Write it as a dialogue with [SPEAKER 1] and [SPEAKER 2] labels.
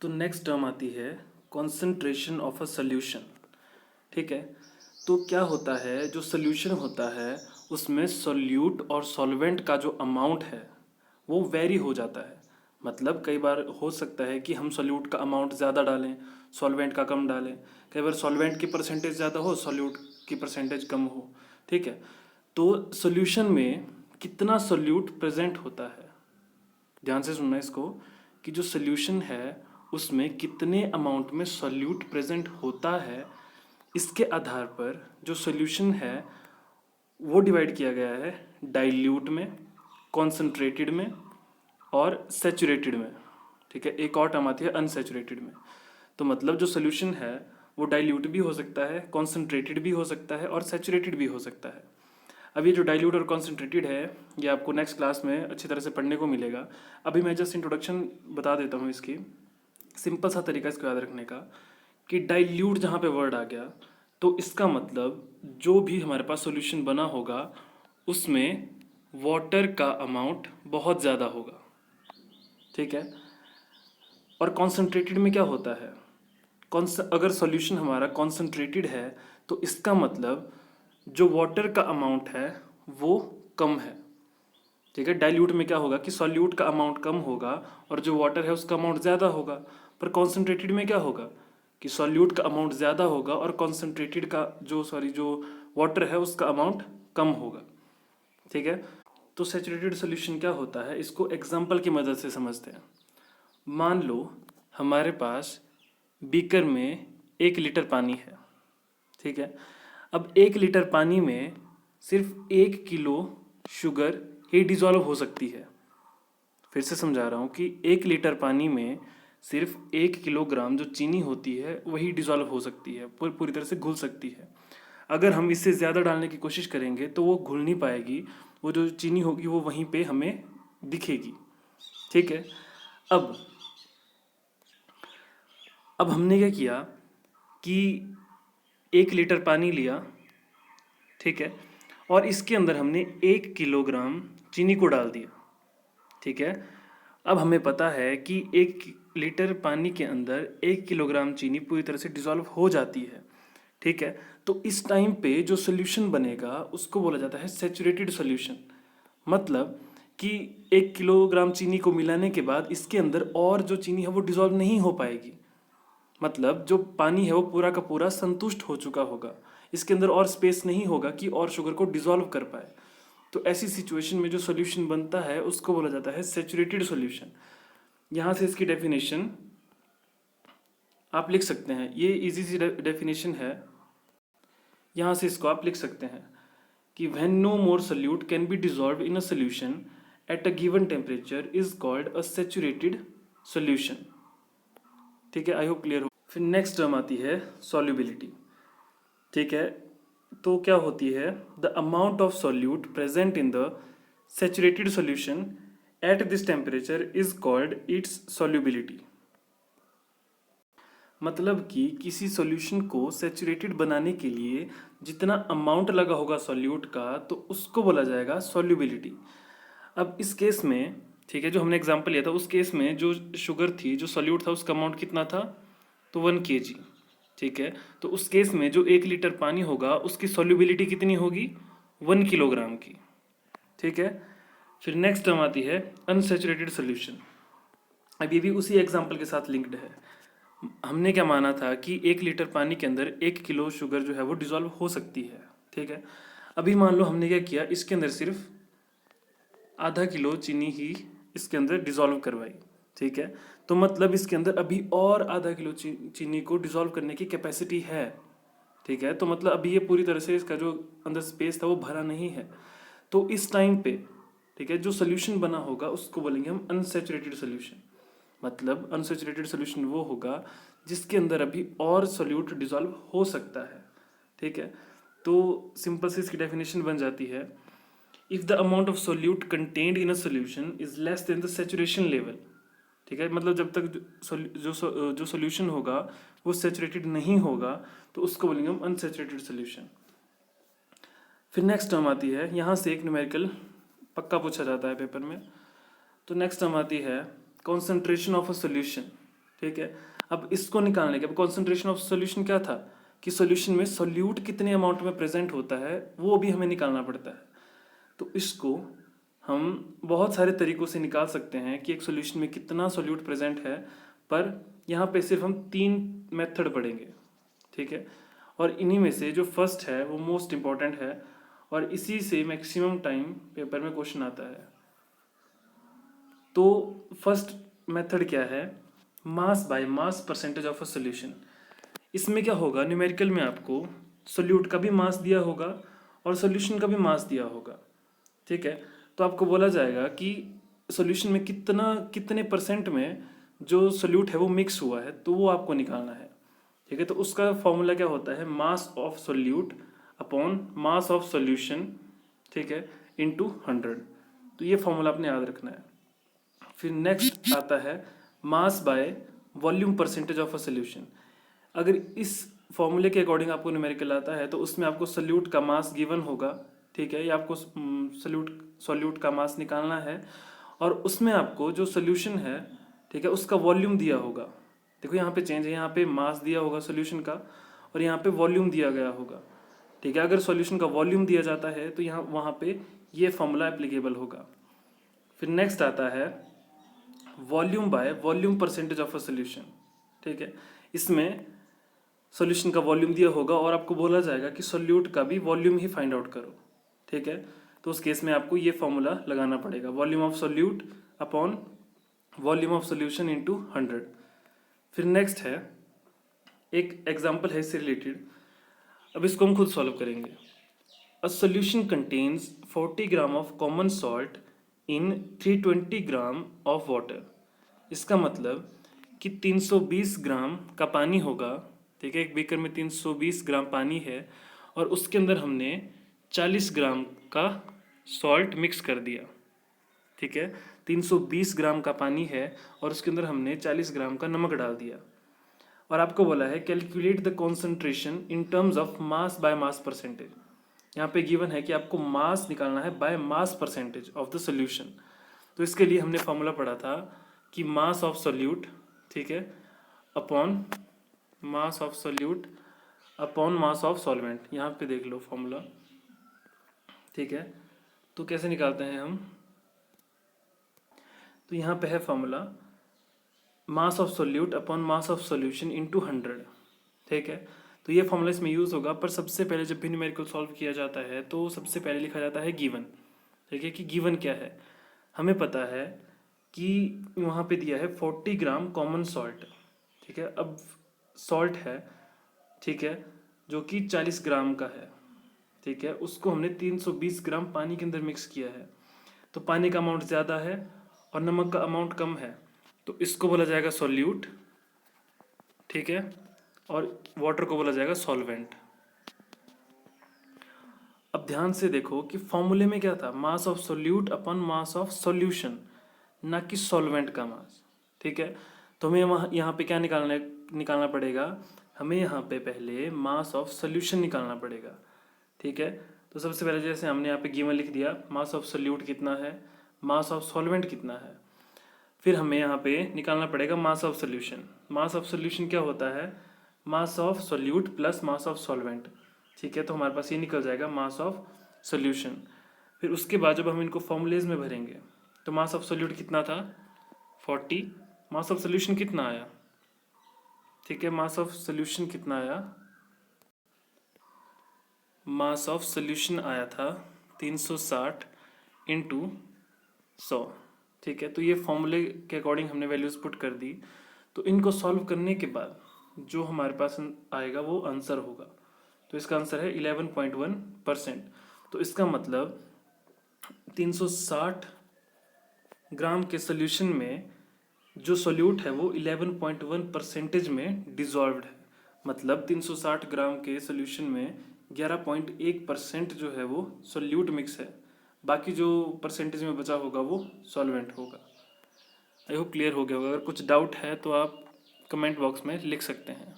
[SPEAKER 1] तो next term आती है कॉन्सेंट्रेशन ऑफ अ सॉल्यूशन। ठीक है, तो क्या होता है, जो सॉल्यूशन होता है उसमें सॉल्यूट और सॉल्वेंट का जो अमाउंट है वो वेरी हो जाता है। मतलब कई बार हो सकता है कि हम सॉल्यूट का अमाउंट ज़्यादा डालें, सॉल्वेंट का कम डालें। कई बार सॉल्वेंट की परसेंटेज ज़्यादा हो, सॉल्यूट की परसेंटेज कम हो। ठीक है, तो सॉल्यूशन में कितना सॉल्यूट प्रेजेंट होता है, ध्यान से सुनना इसको, कि जो सॉल्यूशन है उसमें कितने अमाउंट में सॉल्यूट प्रेजेंट होता है, इसके आधार पर जो सॉल्यूशन है वो डिवाइड किया गया है डाइल्यूट में, कॉन्सेंट्रेटेड में और सैचुरेटेड में। ठीक है, एक और टर्म आती है अनसैचुरेटेड में। तो मतलब जो सॉल्यूशन है वो डाइल्यूट भी हो सकता है, कॉन्सेंट्रेटेड भी हो सकता है और सैचुरेटेड भी हो सकता है। अब ये जो डाइल्यूट और कॉन्सेंट्रेटेड है ये आपको नेक्स्ट क्लास में अच्छी तरह से पढ़ने को मिलेगा। अभी मैं जस्ट इंट्रोडक्शन बता देता हूँ इसकी। सिंपल सा तरीका इसको याद रखने का कि डाइल्यूट जहाँ पे वर्ड आ गया तो इसका मतलब जो भी हमारे पास सॉल्यूशन बना होगा उसमें वाटर का अमाउंट बहुत ज़्यादा होगा। ठीक है, और कॉन्सेंट्रेटेड में क्या होता है, अगर सॉल्यूशन हमारा कॉन्सेंट्रेटेड है तो इसका मतलब जो वाटर का अमाउंट है वो कम है। ठीक है, डाइल्यूट में क्या होगा कि सॉल्यूट का अमाउंट कम होगा और जो वाटर है उसका अमाउंट ज़्यादा होगा। पर कॉन्सेंट्रेटेड में क्या होगा कि सॉल्यूट का अमाउंट ज़्यादा होगा और कॉन्सेंट्रेटेड का जो वाटर है उसका अमाउंट कम होगा। ठीक है, तो सैचुरेटेड सॉल्यूशन क्या होता है इसको एग्जांपल की मदद से समझते हैं। मान लो हमारे पास बीकर में 1 लीटर पानी है। ठीक है, अब 1 लीटर पानी में सिर्फ 1 किलो शुगर ही डिजॉल्व हो सकती है। फिर से समझा रहा हूँ कि 1 लीटर पानी में सिर्फ 1 किलोग्राम जो चीनी होती है वही डिजॉल्व हो सकती है, पूरी तरह से घुल सकती है। अगर हम इससे ज़्यादा डालने की कोशिश करेंगे तो वो घुल नहीं पाएगी, वो जो चीनी होगी वो वहीं पे हमें दिखेगी। ठीक है, अब अब हमने क्या किया कि 1 लीटर पानी लिया। ठीक है, और इसके अंदर हमने 1 किलोग्राम चीनी को डाल दिया। ठीक है, अब हमें पता है कि 1 लीटर पानी के अंदर 1 किलोग्राम चीनी पूरी तरह से डिजॉल्व हो जाती है। ठीक है, तो इस टाइम पे जो सोल्यूशन बनेगा उसको बोला जाता है सैचुरेटेड सोल्यूशन। मतलब कि 1 किलोग्राम चीनी को मिलाने के बाद इसके अंदर और जो चीनी है वो डिजॉल्व नहीं हो पाएगी। मतलब जो पानी है वो पूरा का पूरा संतुष्ट हो चुका होगा, इसके अंदर और स्पेस नहीं होगा कि और शुगर को डिजॉल्व कर पाए। तो ऐसी सिचुएशन में जो सॉल्यूशन बनता है उसको बोला जाता है सैचुरेटेड सॉल्यूशन। यहाँ से इसकी डेफिनेशन आप लिख सकते हैं, ये इजी सी डेफिनेशन है। यहाँ से इसको आप लिख सकते हैं कि when no more solute can be dissolve in a solution at a given temperature is called a saturated solution. ठीक है, आई होप क्लियर हो। फिर नेक्स्ट टर्म आती है सॉल्युबिलिटी। ठीक है, तो क्या होती है, the amount of solute present in the saturated solution at this temperature is called its solubility. मतलब कि किसी सॉल्यूशन को सैचुरेटेड बनाने के लिए जितना अमाउंट लगा होगा सॉल्यूट का तो उसको बोला जाएगा सॉल्युबिलिटी। अब इस केस में, ठीक है, जो हमने एग्जांपल लिया था उस केस में जो शुगर थी, जो सॉल्यूट था उसका अमाउंट कितना था, तो 1 kg। ठीक है, तो उस केस में जो 1 लीटर पानी होगा उसकी सॉल्युबिलिटी कितनी होगी, 1 किलोग्राम की। ठीक है, फिर नेक्स्ट टर्म आती है अनसैचुरेटेड सोल्यूशन। अब ये भी उसी एग्जाम्पल के साथ लिंक्ड है। हमने क्या माना था कि 1 लीटर पानी के अंदर 1 किलो शुगर जो है वो डिजॉल्व हो सकती है। ठीक है, अभी मान लो हमने क्या किया, इसके अंदर सिर्फ आधा किलो चीनी ही इसके अंदर डिजॉल्व करवाई। ठीक है, तो मतलब इसके अंदर अभी और आधा किलो चीनी को डिजॉल्व करने की कैपेसिटी है। ठीक है, तो मतलब अभी ये पूरी तरह से इसका जो अंदर स्पेस था वो भरा नहीं है। तो इस टाइम पे, ठीक है, जो सोल्यूशन बना होगा उसको बोलेंगे हम अनसैचुरेटेड सोल्यूशन। मतलब अनसैचुरेटेड सोल्यूशन वो होगा जिसके अंदर अभी और सोल्यूट डिजॉल्व हो सकता है। ठीक है, तो सिंपल से इसकी डेफिनेशन बन जाती है, if the amount of solute contained in a solution is less than the saturation level. ठीक है, मतलब जब तक जो सोल्यूशन होगा वो सैचुरेटेड नहीं होगा तो उसको बोलेंगे हम अनसैचुरेटेड सोल्यूशन। फिर नेक्स्ट टर्म आती है, यहाँ से एक न्यूमेरिकल पक्का पूछा जाता है पेपर में। तो नेक्स्ट टर्म आती है कॉन्सेंट्रेशन ऑफ अ सोल्यूशन। ठीक है। अब इसको निकालने के, अब कॉन्सेंट्रेशन ऑफ सॉल्यूशन क्या था कि सॉल्यूशन में सोल्यूट कितने अमाउंट में प्रेजेंट होता है वो भी हमें निकालना पड़ता है। तो इसको हम बहुत सारे तरीकों से निकाल सकते हैं कि एक सॉल्यूशन में कितना सोल्यूट प्रेजेंट है, पर यहाँ पे सिर्फ हम 3 मेथड पढ़ेंगे। ठीक है। और इन्हीं में से जो फर्स्ट है वो मोस्ट इम्पॉर्टेंट है और इसी से मैक्सिमम टाइम पेपर में क्वेश्चन आता है। तो फर्स्ट मेथड क्या है, mass by mass percentage of a solution. इसमें क्या होगा, न्यूमेरिकल में आपको सोल्यूट का भी मास दिया होगा और सॉल्यूशन का भी मास दिया होगा। ठीक है। तो आपको बोला जाएगा कि सॉल्यूशन में कितने परसेंट में जो सोल्यूट है वो मिक्स हुआ है, तो वो आपको निकालना है। ठीक है। तो उसका फॉर्मूला क्या होता है, mass of solute upon mass of solution, ठीक है, इनटू 100। तो ये फॉर्मूला आपने याद रखना है। फिर नेक्स्ट आता है mass by volume percentage of a solution. अगर इस फॉर्मूले के अकॉर्डिंग आपको न्यूमेरिकल आता है तो उसमें आपको सोल्यूट का मास गिवन होगा। ठीक है। ये आपको सोल्यूट का मास निकालना है और उसमें आपको जो सोल्यूशन है, ठीक है, उसका वॉल्यूम दिया होगा। देखो यहाँ पे चेंज है, यहाँ पे मास दिया होगा सोल्यूशन का और यहाँ पे वॉल्यूम दिया गया होगा। ठीक है। अगर सॉल्यूशन का वॉल्यूम दिया जाता है तो यहाँ वहाँ पे ये फॉर्मूला एप्लीकेबल होगा। फिर नेक्स्ट आता है volume by volume percentage of a solution. ठीक है। इसमें सॉल्यूशन का वॉल्यूम दिया होगा और आपको बोला जाएगा कि सोल्यूट का भी वॉल्यूम ही फाइंड आउट करो। ठीक है। तो उस केस में आपको ये फॉर्मूला लगाना पड़ेगा, volume of solute upon volume of solution into 100। फिर नेक्स्ट है एक एग्जांपल है इससे रिलेटेड, अब इसको हम खुद सॉल्व करेंगे। A solution contains 40 gram of common salt in 320 gram of water. इसका मतलब कि 320 ग्राम का पानी होगा। ठीक है। एक बीकर में 320 ग्राम पानी है और उसके अंदर हमने 40 ग्राम का सॉल्ट मिक्स कर दिया। ठीक है। 320 ग्राम का पानी है और उसके अंदर हमने 40 ग्राम का नमक डाल दिया और आपको बोला है calculate the concentration in terms of mass by mass percentage. यहाँ पे गिवन है कि आपको मास निकालना है by mass percentage of the solution. तो इसके लिए हमने फॉर्मूला पढ़ा था कि मास ऑफ सोल्यूट, ठीक है, upon mass of solute upon mass of solvent. यहाँ पे देख लो फॉर्मूला। ठीक है। तो कैसे निकालते हैं हम, तो यहाँ पे है formula mass of solute upon mass of solution into 100। ठीक है। तो ये फॉर्मूला इसमें यूज़ होगा, पर सबसे पहले जब भी न्यूमेरिकल सॉल्व किया जाता है तो सबसे पहले लिखा जाता है गिवन। ठीक है, कि गिवन क्या है। हमें पता है कि वहाँ पे दिया है 40 ग्राम कॉमन सॉल्ट। ठीक है। अब सॉल्ट है, ठीक है, जो कि 40 ग्राम का है। ठीक है। उसको हमने 320 ग्राम पानी के अंदर मिक्स किया है। तो पानी का अमाउंट ज़्यादा है और नमक का अमाउंट कम है, तो इसको बोला जाएगा सॉल्यूट। ठीक है। और वाटर को बोला जाएगा सॉल्वेंट। अब ध्यान से देखो कि फॉर्मूले में क्या था, mass of solute upon mass of solution, ना कि सॉल्वेंट का मास। ठीक है। तो हमें वहाँ यहाँ पे क्या निकालना पड़ेगा, हमें यहाँ पे पहले मास ऑफ सोल्यूशन निकालना पड़ेगा। ठीक है। तो सबसे पहले जैसे हमने यहाँ पे गिवन लिख दिया, मास ऑफ सोल्यूट कितना है, मास ऑफ सॉल्वेंट कितना है। फिर हमें यहाँ पे निकालना पड़ेगा mass of solution. Mass of solution क्या होता है, mass of solute plus mass of solvent. ठीक है। तो हमारे पास ये निकल जाएगा मास ऑफ सोल्यूशन। फिर उसके बाद जब हम इनको फॉर्मूलेज में भरेंगे तो मास ऑफ सोल्यूट कितना था 40, मास ऑफ सोल्यूशन कितना आया, ठीक है, मास ऑफ सोल्यूशन कितना आया, मास ऑफ सोल्यूशन आया था 360 इंटू 100। ठीक है। तो ये फॉर्मूले के अकॉर्डिंग हमने वैल्यूज पुट कर दी। तो इनको सॉल्व करने के बाद जो हमारे पास आएगा वो आंसर होगा। तो इसका आंसर है 11.1%। तो इसका मतलब 360 ग्राम के सोल्यूशन में जो सोल्यूट है वो 11.1% में डिजॉल्व्ड है। मतलब 360 ग्राम के सोल्यूशन में 11.1% जो है वो सोल्यूट मिक्स है, बाकी जो परसेंटेज में बचा होगा वो सॉल्वेंट होगा। आई होप क्लियर हो गया होगा। अगर कुछ डाउट है तो आप कमेंट बॉक्स में लिख सकते हैं।